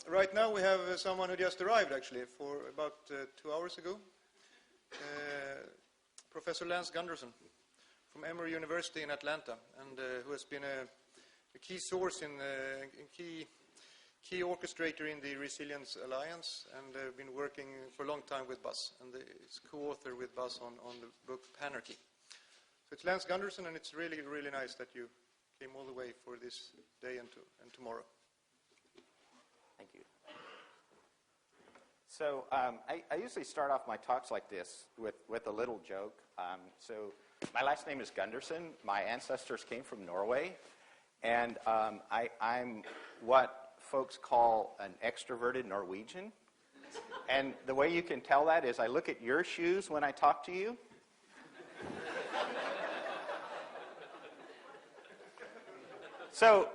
right now we have someone who just arrived, actually, for about 2 hours ago. Professor Gunderson from Emory University in Atlanta, and who has been a key source in key orchestrator in the Resilience Alliance, and been working for a long time with Buzz, and is co-author with Buzz on the book Panarchy. So it's Lance Gunderson, and it's really, really nice that you came all the way for this day and tomorrow. Thank you. So I usually start off my talks like this with a little joke. So my last name is Gunderson. My ancestors came from Norway, and I'm what folks call an extroverted Norwegian. And the way you can tell that is I look at your shoes when I talk to you. So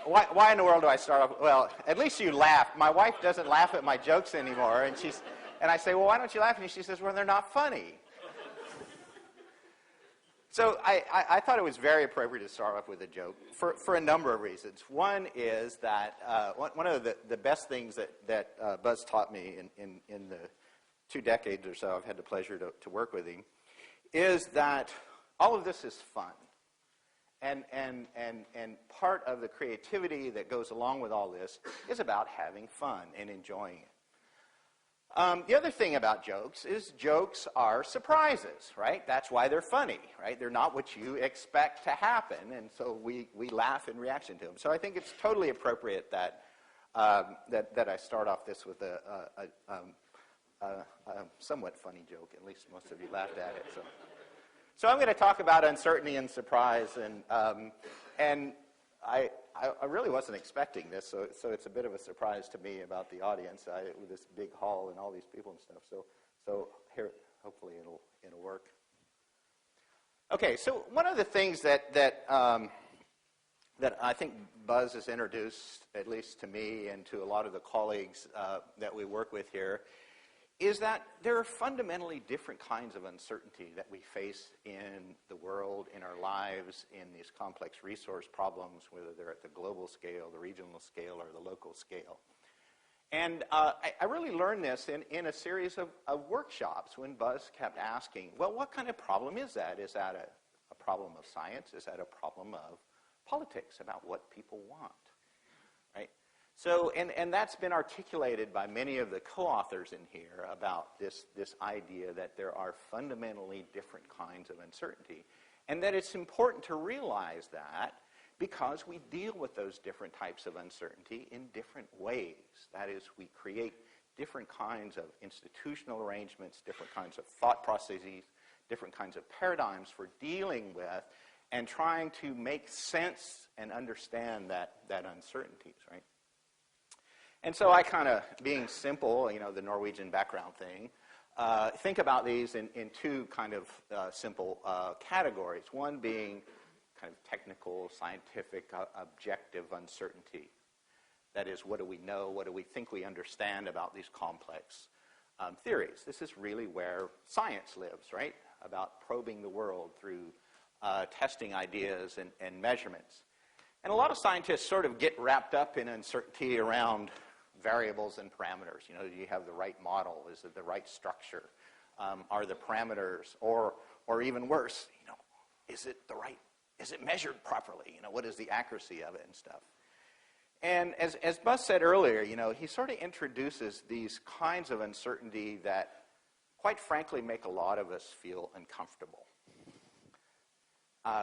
why in the world do I start off? Well, at least you laugh. My wife doesn't laugh at my jokes anymore, and I say, well, why don't you laugh? And she says, well, they're not funny. So I thought it was very appropriate to start off with a joke for a number of reasons. One is that one of the best things that Buzz taught me in the 2 decades or so I've had the pleasure to work with him is that all of this is fun. And part of the creativity that goes along with all this is about having fun and enjoying it. The other thing about jokes is jokes are surprises, right? That's why they're funny, right? They're not what you expect to happen, and so we laugh in reaction to them. So I think it's totally appropriate that I start off this with a somewhat funny joke. At least most of you laughed at it. So I'm going to talk about uncertainty and surprise, and I really wasn't expecting this, so it's a bit of a surprise to me about the audience with this big hall and all these people and stuff. So here, hopefully it'll work. Okay, so one of the things that I think Buzz has introduced, at least to me and to a lot of the colleagues that we work with here, is that there are fundamentally different kinds of uncertainty that we face in the world, in our lives, in these complex resource problems, whether they're at the global scale, the regional scale, or the local scale. And I really learned this in a series of workshops when Buzz kept asking, well, what kind of problem is that? Is that a problem of science? Is that a problem of politics, about what people want? Right? So, and that's been articulated by many of the co-authors in here about this idea that there are fundamentally different kinds of uncertainty, and that it's important to realize that because we deal with those different types of uncertainty in different ways. That is, we create different kinds of institutional arrangements, different kinds of thought processes, different kinds of paradigms for dealing with and trying to make sense and understand that uncertainties, right? And so I kind of, being simple, the Norwegian background thing, think about these in 2 kind of simple categories. One being kind of technical, scientific, objective uncertainty. That is, what do we know? What do we think we understand about these complex theories? This is really where science lives, right? About probing the world through testing ideas and measurements. And a lot of scientists sort of get wrapped up in uncertainty around variables and parameters. Do you have the right model? Is it the right structure? Are the parameters, or even worse, is it measured properly? What is the accuracy of it and stuff? And as Buzz said earlier, he sort of introduces these kinds of uncertainty that, quite frankly, make a lot of us feel uncomfortable.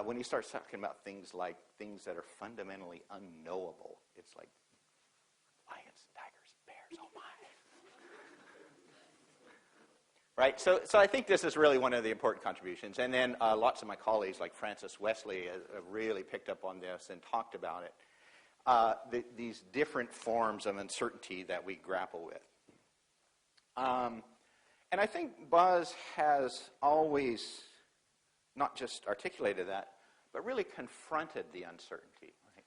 When he starts talking about things like things that are fundamentally unknowable, it's like lions, tigers, bears, oh my. Right, so I think this is really one of the important contributions. And then lots of my colleagues, like Francis Wesley, have really picked up on this and talked about it. These different forms of uncertainty that we grapple with. And I think Buzz has always not just articulated that, but really confronted the uncertainty. Right?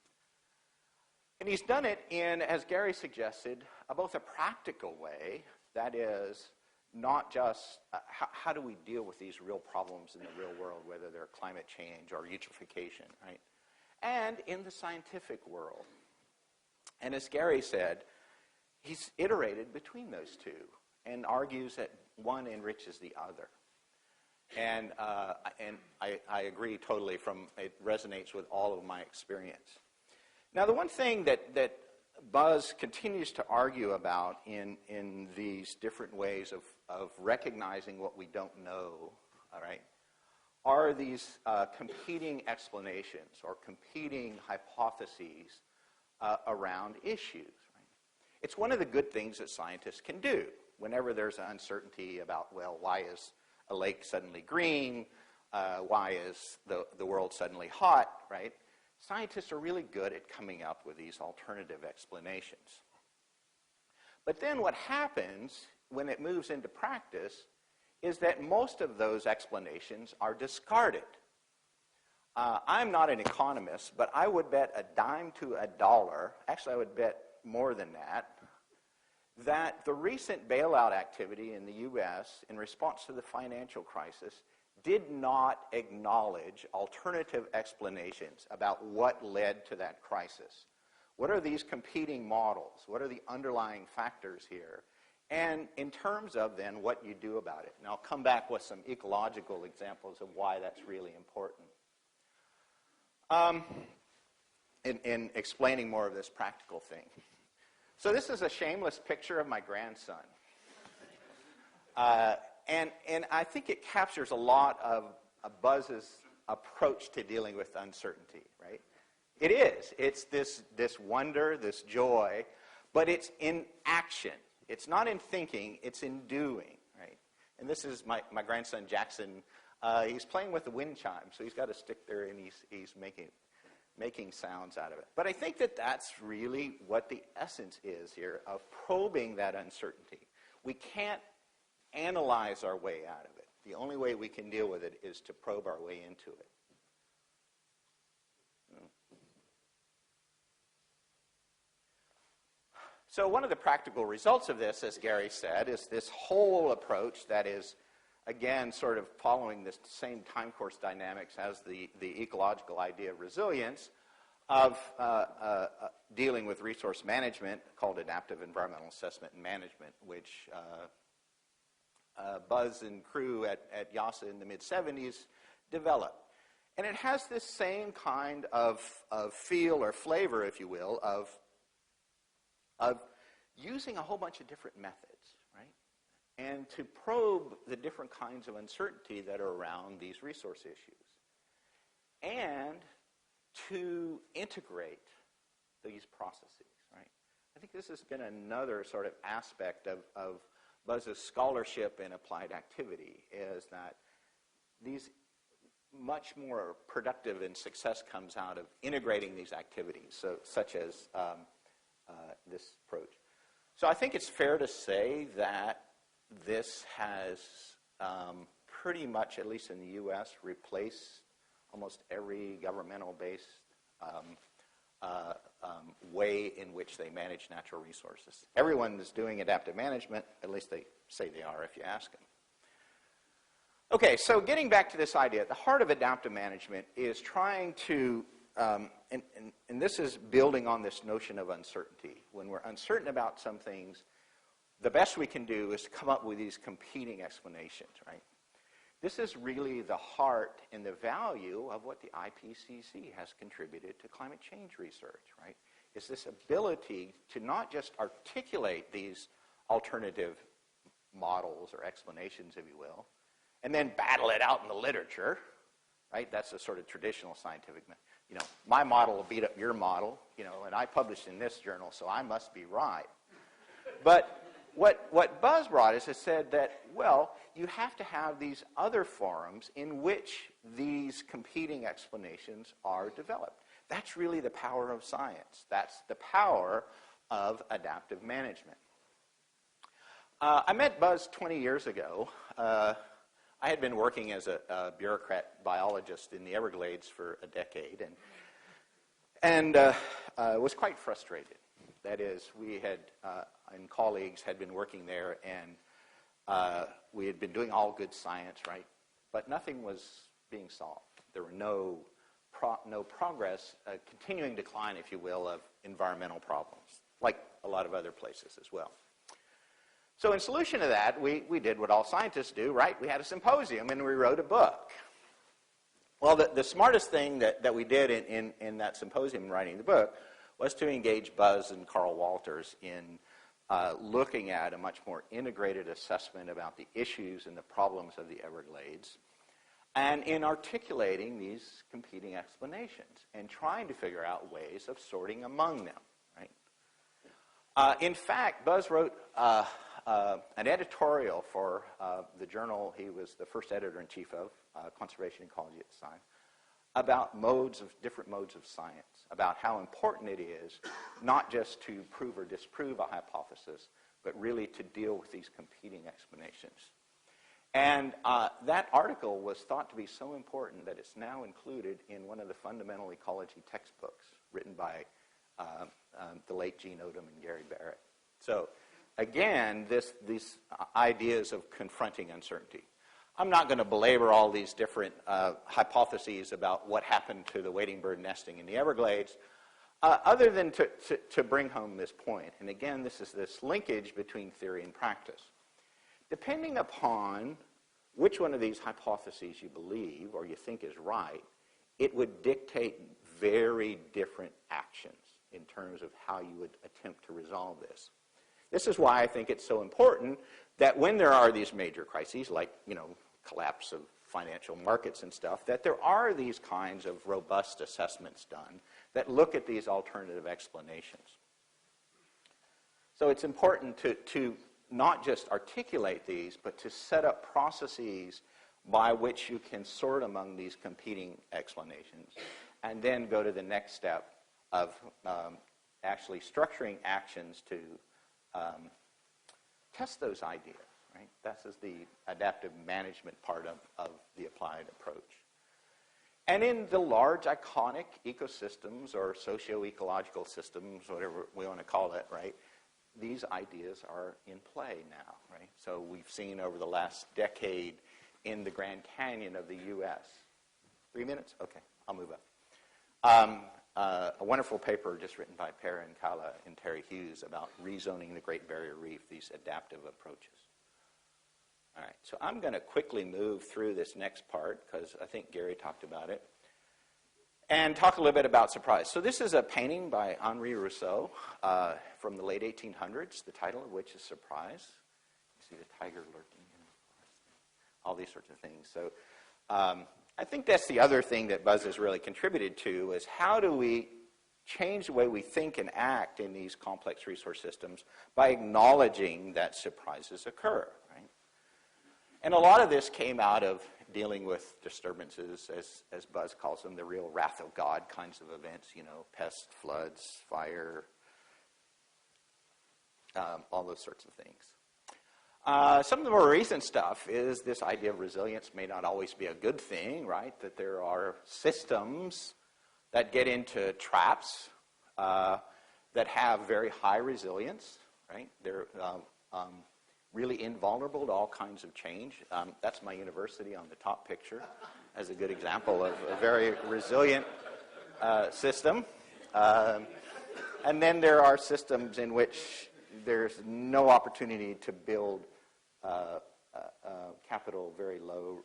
And he's done it in, as Gary suggested, both a practical way, that is, not just how do we deal with these real problems in the real world, whether they're climate change or eutrophication, right? And in the scientific world. And as Gary said, he's iterated between those two and argues that one enriches the other. And I agree totally. It resonates with all of my experience. Now, the one thing that Buzz continues to argue about in these different ways of recognizing what we don't know, all right, are these competing explanations or competing hypotheses around issues. Right? It's one of the good things that scientists can do whenever there's uncertainty about, well, why is a lake suddenly green? Why is the world suddenly hot, right? Scientists are really good at coming up with these alternative explanations. But then what happens when it moves into practice is that most of those explanations are discarded. I'm not an economist, but I would bet a dime to a dollar, actually I would bet more than that the recent bailout activity in the U.S. in response to the financial crisis did not acknowledge alternative explanations about what led to that crisis. What are these competing models? What are the underlying factors here? And in terms of then what you do about it. And I'll come back with some ecological examples of why that's really important. In explaining more of this practical thing. So this is a shameless picture of my grandson. And I think it captures a lot of Buzz's approach to dealing with uncertainty, right? It is. It's this wonder, this joy, but it's in action. It's not in thinking, it's in doing, right? And this is my grandson, Jackson. He's playing with the wind chime, so he's got a stick there, and he's making sounds out of it. But I think that that's really what the essence is here of probing that uncertainty. We can't analyze our way out of it. The only way we can deal with it is to probe our way into it. So one of the practical results of this, as Gary said, is this whole approach that is, again, sort of following this same time course dynamics as the ecological idea of resilience, of dealing with resource management called adaptive environmental assessment and management, which Buzz and crew at YASA in the mid-'70s developed. And it has this same kind of feel or flavor, if you will, of using a whole bunch of different methods, right? And to probe the different kinds of uncertainty that are around these resource issues. And to integrate these processes, right? I think this has been another sort of aspect of Buzz's scholarship in applied activity, is that these much more productive and success comes out of integrating these activities, such as this approach. So I think it's fair to say that this has pretty much, at least in the U.S., replaced almost every governmental-based way in which they manage natural resources. Everyone is doing adaptive management, at least they say they are if you ask them. Okay, so getting back to this idea, at the heart of adaptive management is trying to, and this is building on this notion of uncertainty. When we're uncertain about some things, the best we can do is come up with these competing explanations, right? This is really the heart and the value of what the IPCC has contributed to climate change research, right? Is this ability to not just articulate these alternative models or explanations, if you will, and then battle it out in the literature, right? That's a sort of traditional scientific method. You know, my model will beat up your model, you know, and I published in this journal, so I must be right. But what Buzz brought is it said that, well, you have to have these other forums in which these competing explanations are developed. That's really the power of science. That's the power of adaptive management. I met Buzz 20 years ago. I had been working as a bureaucrat biologist in the Everglades for a decade and was quite frustrated. That is, we had, and colleagues had been working there, and we had been doing all good science, right? But nothing was being solved. There were no no progress, a continuing decline, if you will, of environmental problems, like a lot of other places as well. So in solution to that, we did what all scientists do, right? We had a symposium and we wrote a book. Well, the smartest thing that we did in that symposium, writing the book, was to engage Buzz and Carl Walters in looking at a much more integrated assessment about the issues and the problems of the Everglades, and in articulating these competing explanations and trying to figure out ways of sorting among them, right? In fact, Buzz wrote an editorial for the journal he was the first editor-in-chief of, Conservation Ecology at the time, about different modes of science, about how important it is not just to prove or disprove a hypothesis, but really to deal with these competing explanations. And that article was thought to be so important that it's now included in one of the fundamental ecology textbooks written by the late Gene Odom and Gary Barrett. So again, these ideas of confronting uncertainty. I'm not going to belabor all these different hypotheses about what happened to the wading bird nesting in the Everglades, other than to bring home this point. And again, this is this linkage between theory and practice. Depending upon which one of these hypotheses you believe or you think is right, it would dictate very different actions in terms of how you would attempt to resolve this. This is why I think it's so important that when there are these major crises, like, collapse of financial markets and stuff, that there are these kinds of robust assessments done that look at these alternative explanations. So it's important to not just articulate these, but to set up processes by which you can sort among these competing explanations, and then go to the next step of actually structuring actions to test those ideas, right? This is the adaptive management part of the applied approach. And in the large iconic ecosystems or socio-ecological systems, whatever we want to call it, right, these ideas are in play now, right? So we've seen over the last decade in the Grand Canyon of the U.S. 3 minutes? Okay, I'll move up. A wonderful paper just written by Perrin Kala and Terry Hughes about rezoning the Great Barrier Reef, these adaptive approaches. All right, so I'm going to quickly move through this next part because I think Gary talked about it, and talk a little bit about surprise. So this is a painting by Henri Rousseau from the late 1800s, the title of which is Surprise. You see the tiger lurking, all these sorts of things. So I think that's the other thing that Buzz has really contributed to, is how do we change the way we think and act in these complex resource systems by acknowledging that surprises occur, right? And a lot of this came out of dealing with disturbances, as Buzz calls them, the real wrath of God kinds of events, pests, floods, fire, all those sorts of things. Some of the more recent stuff is this idea of resilience may not always be a good thing, right? That there are systems that get into traps that have very high resilience, right? They're really invulnerable to all kinds of change. That's my university on the top picture as a good example of a very resilient system. And then there are systems in which there's no opportunity to build capital, very low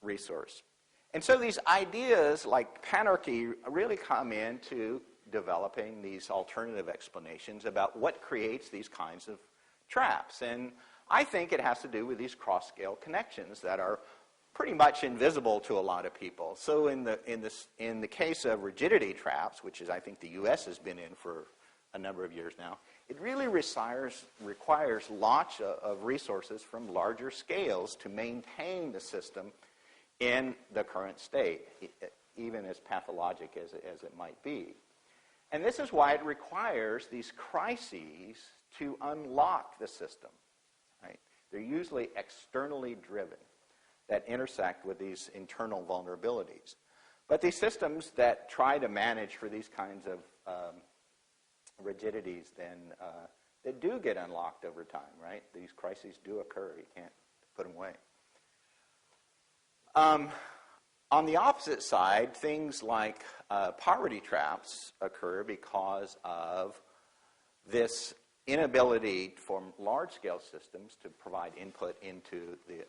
resource. And so these ideas like panarchy really come into developing these alternative explanations about what creates these kinds of traps. And I think it has to do with these cross-scale connections that are pretty much invisible to a lot of people. So in the case of rigidity traps, which is I think the U.S. has been in for a number of years now, it really requires lots of resources from larger scales to maintain the system in the current state, even as pathologic as it might be. And this is why it requires these crises to unlock the system, right? They're usually externally driven that intersect with these internal vulnerabilities. But these systems that try to manage for these kinds of rigidities then they do get unlocked over time, right? These crises do occur. You can't put them away. On the opposite side, things like poverty traps occur because of this inability for large-scale systems to provide input into the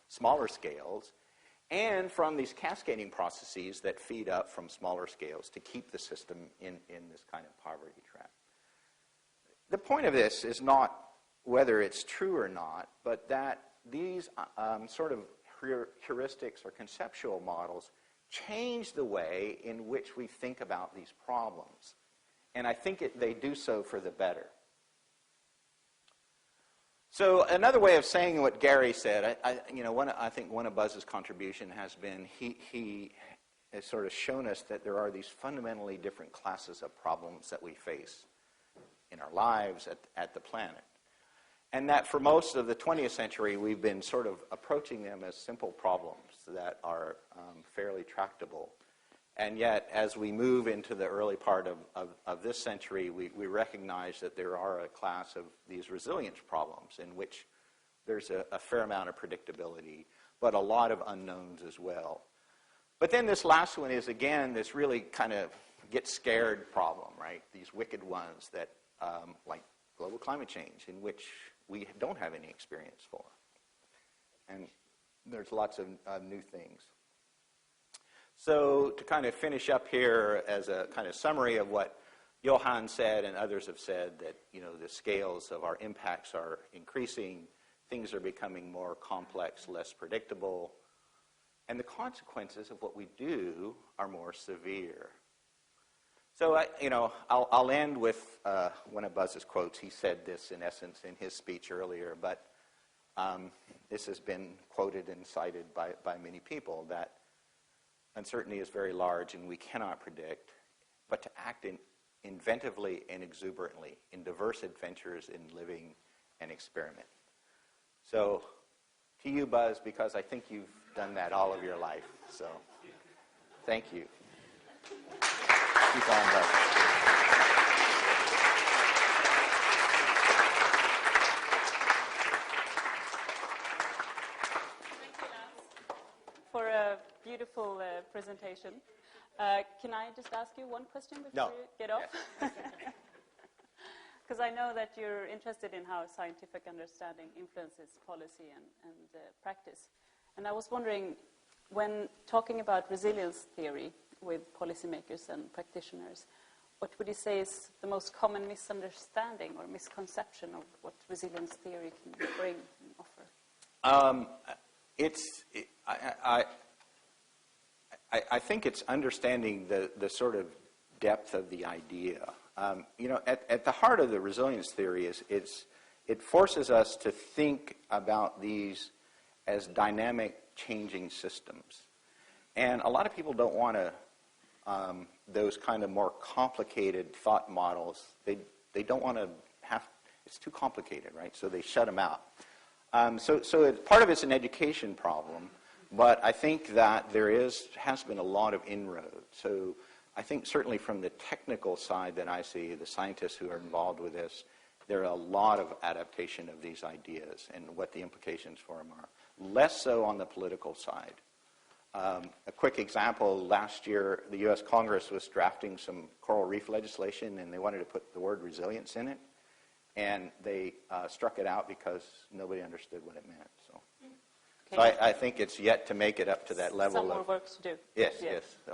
smaller scales, and from these cascading processes that feed up from smaller scales to keep the system in this kind of poverty trap. The point of this is not whether it's true or not, but that these sort of heuristics or conceptual models change the way in which we think about these problems. And I think they do so for the better. So another way of saying what Gary said, I think one of Buzz's contribution has been he has sort of shown us that there are these fundamentally different classes of problems that we face in our lives at the planet. And that for most of the 20th century, we've been sort of approaching them as simple problems that are fairly tractable. And yet, as we move into the early part of this century, we recognize that there are a class of these resilience problems in which there's a fair amount of predictability, but a lot of unknowns as well. But then this last one is, again, this really kind of get scared problem, right? These wicked ones that, like global climate change, in which we don't have any experience for. And there's lots of new things. So to kind of finish up here as a kind of summary of what Johan said and others have said, that the scales of our impacts are increasing, things are becoming more complex, less predictable, and the consequences of what we do are more severe. So I'll end with one of Buzz's quotes. He said this in essence in his speech earlier, but this has been quoted and cited by many people, that uncertainty is very large and we cannot predict, but to act inventively and exuberantly in diverse adventures in living and experiment. So to you, Buzz, because I think you've done that all of your life. So thank you. Keep on, Buzz. For a beautiful presentation. Can I just ask you one question before you get off? Because I know that you're interested in how scientific understanding influences policy and practice. And I was wondering, when talking about resilience theory with policymakers and practitioners, what would you say is the most common misunderstanding or misconception of what resilience theory can bring and offer? I think it's understanding the sort of depth of the idea. At the heart of the resilience theory is it forces us to think about these as dynamic, changing systems. And a lot of people don't want to those kind of more complicated thought models. They don't want to have. It's too complicated, right? So they shut them out. So part of it's an education problem, but I think that there has been a lot of inroad. So I think certainly from the technical side that I see, the scientists who are involved with this, there are a lot of adaptation of these ideas and what the implications for them are. Less so on the political side. A quick example, last year the U.S. Congress was drafting some coral reef legislation and they wanted to put the word resilience in it. And they struck it out because nobody understood what it meant. So, okay. I think it's yet to make it up to that level. Some more work to do. Yes, yes. So.